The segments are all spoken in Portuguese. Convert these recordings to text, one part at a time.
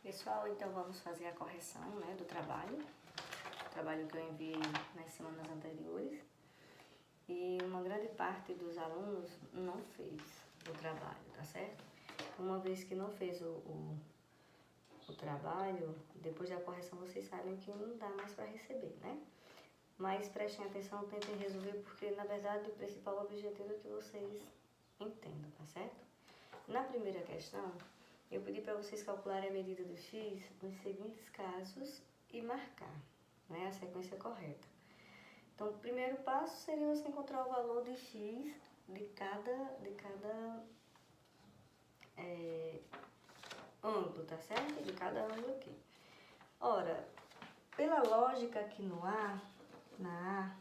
Pessoal, então vamos fazer a correção, né, do trabalho que eu enviei nas semanas anteriores. E uma grande parte dos alunos não fez o trabalho, tá certo? Uma vez que não fez o trabalho, depois da correção vocês sabem que não dá mais para receber, né? Mas prestem atenção, tentem resolver, porque na verdade o principal objetivo é que vocês entendam, tá certo? Na primeira questão, eu pedi para vocês calcularem a medida do x nos seguintes casos e marcar, né, a sequência correta. Então, o primeiro passo seria você encontrar o valor de x de cada ângulo, tá certo? De cada ângulo aqui. Ora, pela lógica aqui na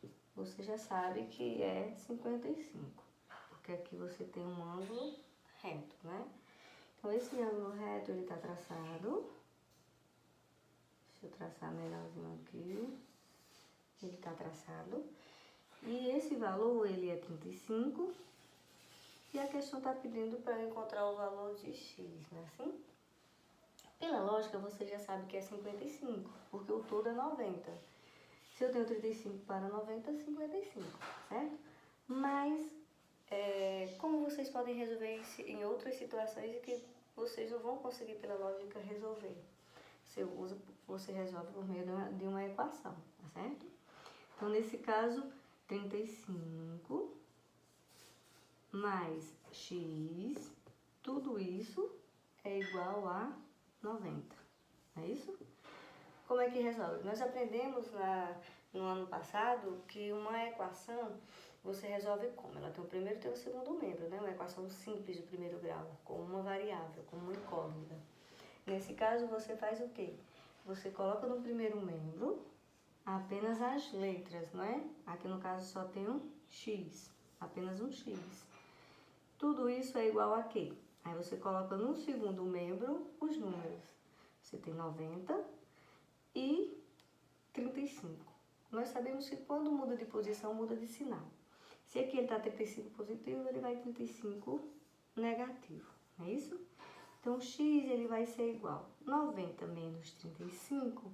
A, você já sabe que é 55, porque aqui você tem um ângulo reto, né? Então, esse ângulo reto, ele tá traçado. Deixa eu traçar melhorzinho aqui. Ele tá traçado. E esse valor, ele é 35. E a questão tá pedindo para eu encontrar o valor de x, não é assim? Pela lógica, você já sabe que é 55, porque o todo é 90. Se eu tenho 35 para 90, 55, certo? Mas, como vocês podem resolver isso em outras situações que vocês não vão conseguir, pela lógica, resolver? Você resolve por meio de uma equação, tá certo? Então, nesse caso, 35 mais x, tudo isso é igual a 90, não é isso? Como é que resolve? Nós aprendemos no ano passado que uma equação você resolve como? Ela tem o primeiro e tem o segundo membro, né? Uma equação simples de primeiro grau, com uma variável, com uma incógnita. Nesse caso, você faz o quê? Você coloca no primeiro membro apenas as letras, não é? Aqui no caso só tem um x, apenas um x. Tudo isso é igual a quê? Aí você coloca no segundo membro os números. Você tem 90 e 35. Nós sabemos que quando muda de posição, muda de sinal. Se aqui ele está 35 positivo, ele vai 35 negativo, não é isso? Então, x ele vai ser igual 90 menos 35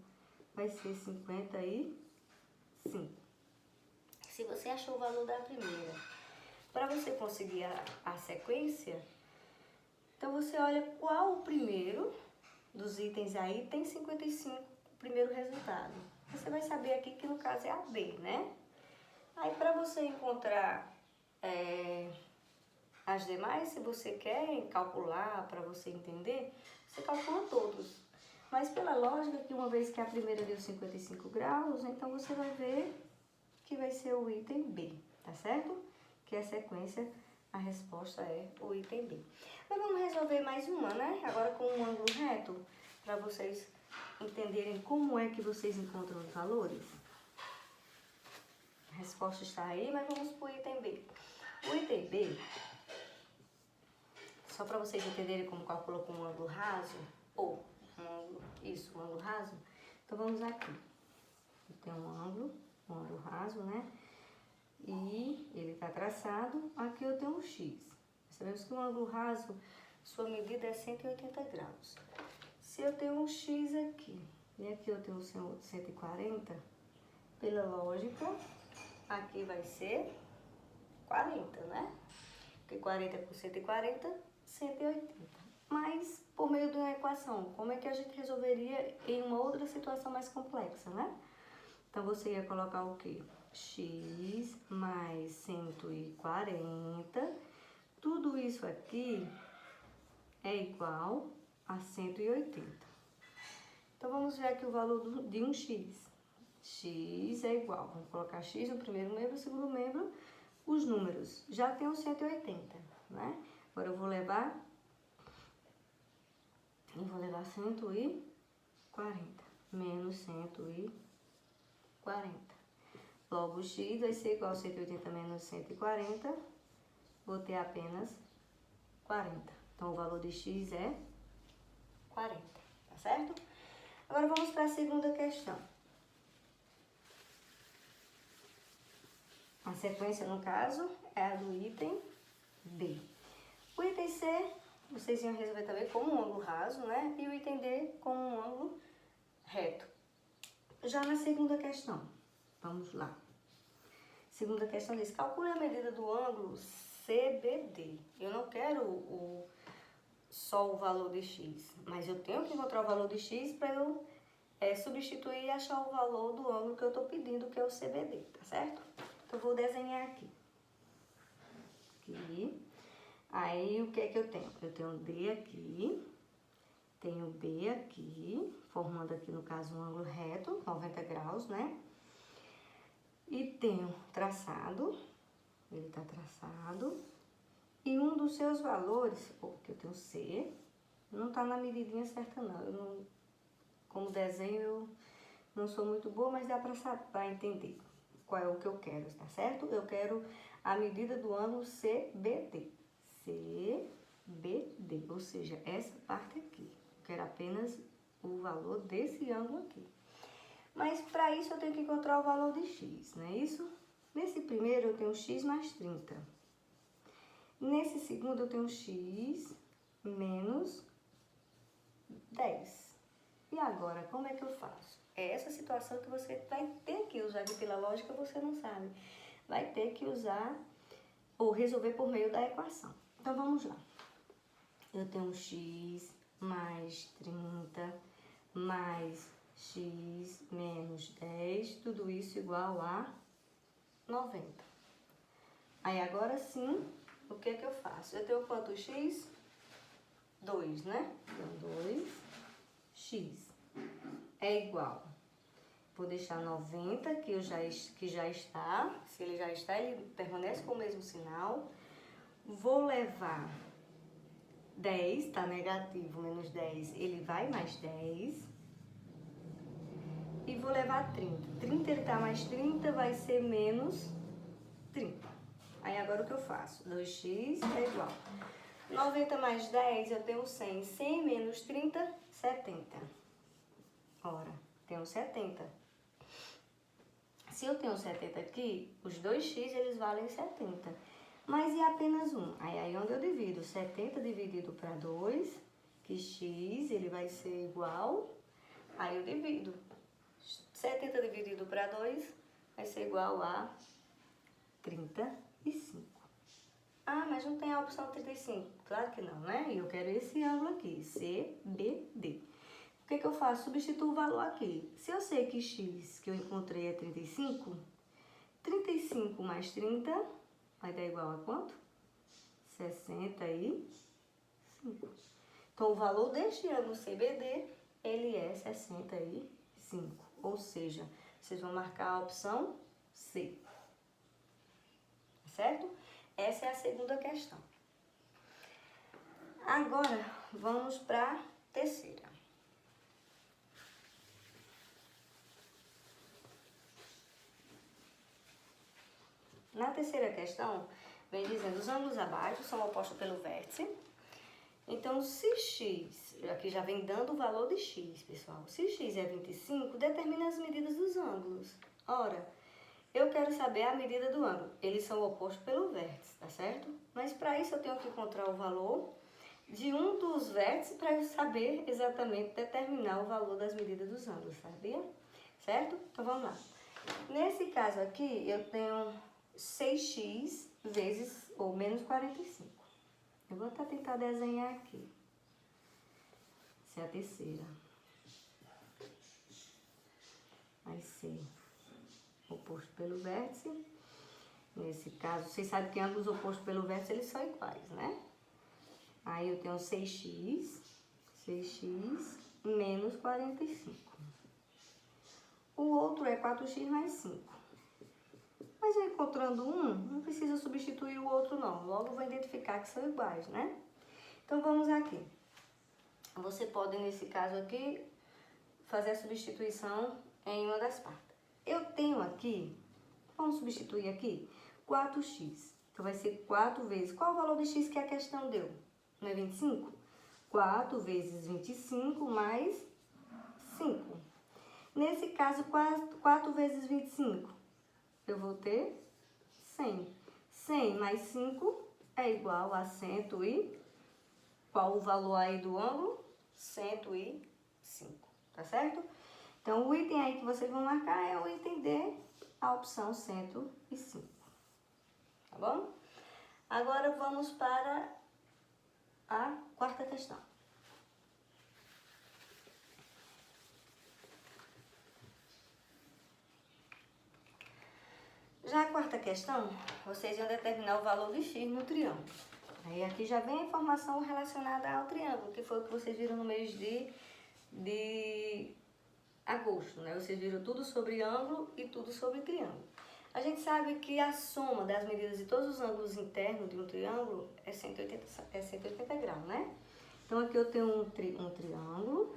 vai ser 55. Se você achou o valor da primeira, para você conseguir a sequência, então você olha qual o primeiro dos itens aí tem 55, o primeiro resultado. Você vai saber aqui que no caso é a B, né? Aí para você encontrar as demais, se você quer calcular para você entender, você calcula todos. Mas pela lógica que uma vez que a primeira deu 55 graus, então você vai ver que vai ser o item B, tá certo? Que a sequência, a resposta é o item B. Mas vamos resolver mais uma, né? Agora com um ângulo reto, para vocês entenderem como é que vocês encontram os valores. A resposta está aí, mas vamos para o item B. O item B, só para vocês entenderem como calcula com um ângulo raso, ou um ângulo raso, então vamos aqui. Tem um ângulo raso, né? E ele está traçado, aqui eu tenho um x. Sabemos que um ângulo raso, sua medida é 180 graus. Se eu tenho um x aqui, e aqui eu tenho 140, pela lógica, aqui vai ser 40, né? Porque 40 por 140, 180. Mas, por meio de uma equação, como é que a gente resolveria em uma outra situação mais complexa, né? Então, você ia colocar o quê? X mais 140. Tudo isso aqui é igual a 180. Então, vamos ver aqui o valor de um x. X é igual, vamos colocar x no primeiro membro, no segundo membro, os números. Já tem o 180, né? Agora eu vou levar 140 menos 140. Logo, x vai ser igual a 180 menos 140, vou ter apenas 40. Então, o valor de x é 40, tá certo? Agora, vamos para a segunda questão. A sequência, no caso, é a do item B. O item C vocês iam resolver também como um ângulo raso, né? E o item D como um ângulo reto. Já na segunda questão, vamos lá. Segunda questão diz, calcule a medida do ângulo CBD. Eu não quero só o valor de x, mas eu tenho que encontrar o valor de x para eu substituir e achar o valor do ângulo que eu estou pedindo, que é o CBD, tá certo? Então, eu vou desenhar aqui. Aí, o que é que eu tenho? Eu tenho D aqui, tenho B aqui, formando aqui, no caso, um ângulo reto, 90 graus, né? E tenho traçado, ele está traçado, e um dos seus valores, que eu tenho C, não está na medidinha certa não. Como desenho eu não sou muito boa, mas dá para entender qual é o que eu quero, tá certo? Eu quero a medida do ângulo CBD. CBD, ou seja, essa parte aqui. Eu quero apenas o valor desse ângulo aqui. Mas para isso eu tenho que encontrar o valor de x, não é isso? Nesse primeiro eu tenho x mais 30. Nesse segundo eu tenho x menos 10. E agora, como é que eu faço? É essa situação que você vai ter que usar, que pela lógica você não sabe. Vai ter que usar ou resolver por meio da equação. Então, vamos lá. Eu tenho x mais 30 mais x menos 10, tudo isso igual a 90. Aí, agora sim, o que é que eu faço? Eu tenho quanto x? 2, né? Então, 2x é igual. Vou deixar 90, que já está. Se ele já está, ele permanece com o mesmo sinal. Vou levar 10, tá negativo, menos 10, ele vai mais 10. E vou levar 30. 30, ele tá mais 30, vai ser menos 30. Aí, agora o que eu faço? 2x é igual. 90 mais 10, eu tenho 100. 100 menos 30, 70. Ora, tenho 70. Se eu tenho 70 aqui, os 2x, eles valem 70. Mas e apenas um? Aí onde eu divido? 70 dividido para 2, que x, ele vai ser igual. Aí eu divido. 70 dividido para 2 vai ser igual a 35. Ah, mas não tem a opção 35. Claro que não, né? E eu quero esse ângulo aqui, CBD. O que eu faço? Substituo o valor aqui. Se eu sei que x que eu encontrei é 35, 35 mais 30 vai dar igual a quanto? 65. Então, o valor deste ângulo CBD, ele é 65. Ou seja, vocês vão marcar a opção C. Certo? Essa é a segunda questão. Agora, vamos para a terceira. Na terceira questão, vem dizendo, os ângulos abaixo são opostos pelo vértice. Então, se x, aqui já vem dando o valor de x, pessoal. Se x é 25, determina as medidas dos ângulos. Ora, eu quero saber a medida do ângulo. Eles são opostos pelo vértice, tá certo? Mas para isso eu tenho que encontrar o valor de um dos vértices para eu saber exatamente determinar o valor das medidas dos ângulos, sabia? Certo? Então, vamos lá. Nesse caso aqui, eu tenho 6x vezes ou menos 45. Eu vou até tentar desenhar aqui. Essa é a terceira. Vai ser oposto pelo vértice. Nesse caso, vocês sabem que ângulos opostos pelo vértice, eles são iguais, né? Aí eu tenho 6x menos 45. O outro é 4x mais 5. Mas eu encontrando um, não precisa substituir o outro não. Logo vou identificar que são iguais, né? Então, vamos aqui. Você pode, nesse caso aqui, fazer a substituição em uma das partes. Eu tenho aqui, vamos substituir aqui, 4x. Então, vai ser 4 vezes... Qual o valor de x que a questão deu? Não é 25? 4 vezes 25 mais 5. Nesse caso, 4 vezes 25... eu vou ter 100. 100 mais 5 é igual a 120. qual o valor aí do ângulo? 105, tá certo? Então, o item aí que vocês vão marcar é o item D, a opção 105, tá bom? Agora, vamos para a quarta questão. Já a quarta questão, vocês vão determinar o valor de x no triângulo. Aí aqui já vem a informação relacionada ao triângulo, que foi o que vocês viram no mês de agosto, né? Vocês viram tudo sobre ângulo e tudo sobre triângulo. A gente sabe que a soma das medidas de todos os ângulos internos de um triângulo é 180 graus, né? Então aqui eu tenho um triângulo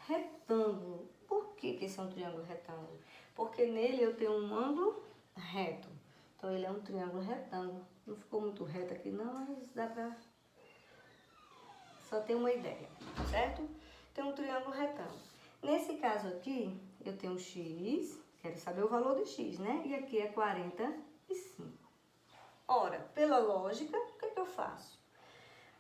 retângulo. Por que esse é um triângulo retângulo? Porque nele eu tenho um ângulo reto. Então ele é um triângulo retângulo. Não ficou muito reto aqui não, mas dá pra só ter uma ideia, certo? Tem um triângulo retângulo. Nesse caso aqui, eu tenho x, quero saber o valor de x, né? E aqui é 45. Ora, pela lógica, o que eu faço?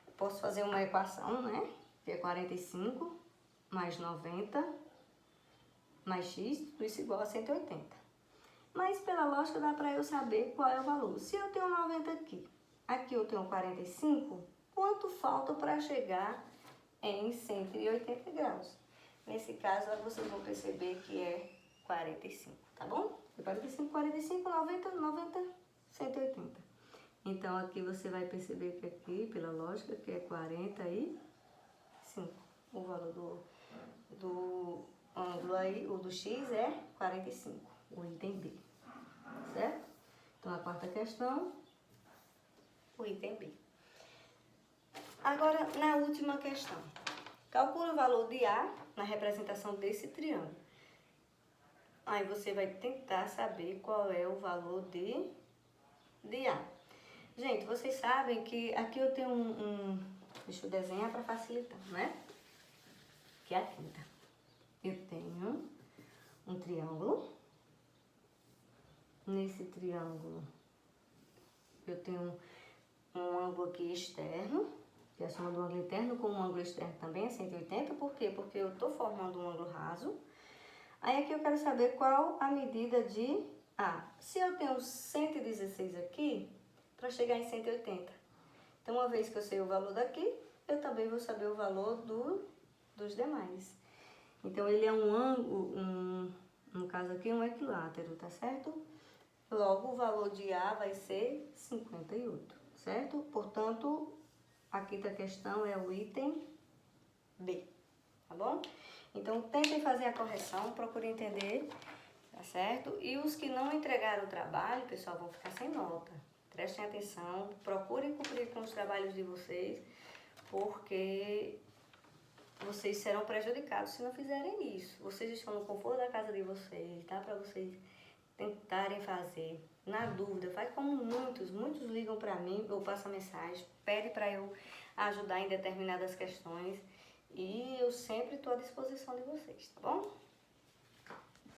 Eu posso fazer uma equação, né? Que é 45 mais 90 mais x, tudo isso igual a 180. Mas pela lógica dá para eu saber qual é o valor. Se eu tenho 90 aqui eu tenho 45, quanto falta para chegar em 180 graus? Nesse caso, vocês vão perceber que é 45, tá bom? 45, 45, 90, 90, 180. Então, aqui você vai perceber que aqui, pela lógica, que é 45. O valor do ângulo aí, o do x é 45, o item B, certo? Então, a quarta questão, o item B. Agora, na última questão, calcule o valor de A na representação desse triângulo. Aí você vai tentar saber qual é o valor de A. Gente, vocês sabem que aqui eu tenho deixa eu desenhar para facilitar, né? Que é a quinta. Eu tenho um triângulo. Nesse triângulo, eu tenho um ângulo aqui externo, que é a soma do ângulo interno com um ângulo externo também é 180. Por quê? Porque eu estou formando um ângulo raso. Aí aqui eu quero saber qual a medida de A. Se eu tenho 116 aqui, para chegar em 180. Então, uma vez que eu sei o valor daqui, eu também vou saber o valor dos demais. Então, ele é um ângulo, no caso aqui, um equilátero, tá certo? Logo, o valor de A vai ser 58, certo? Portanto, a quinta questão é o item B, tá bom? Então, tentem fazer a correção, procurem entender, tá certo? E os que não entregaram o trabalho, pessoal, vão ficar sem nota. Prestem atenção, procurem cumprir com os trabalhos de vocês, porque vocês serão prejudicados se não fizerem isso. Vocês estão no conforto da casa de vocês, tá? Para vocês tentarem fazer. Na dúvida, faz como muitos ligam para mim ou passam mensagem, pedem para eu ajudar em determinadas questões e eu sempre estou à disposição de vocês, tá bom?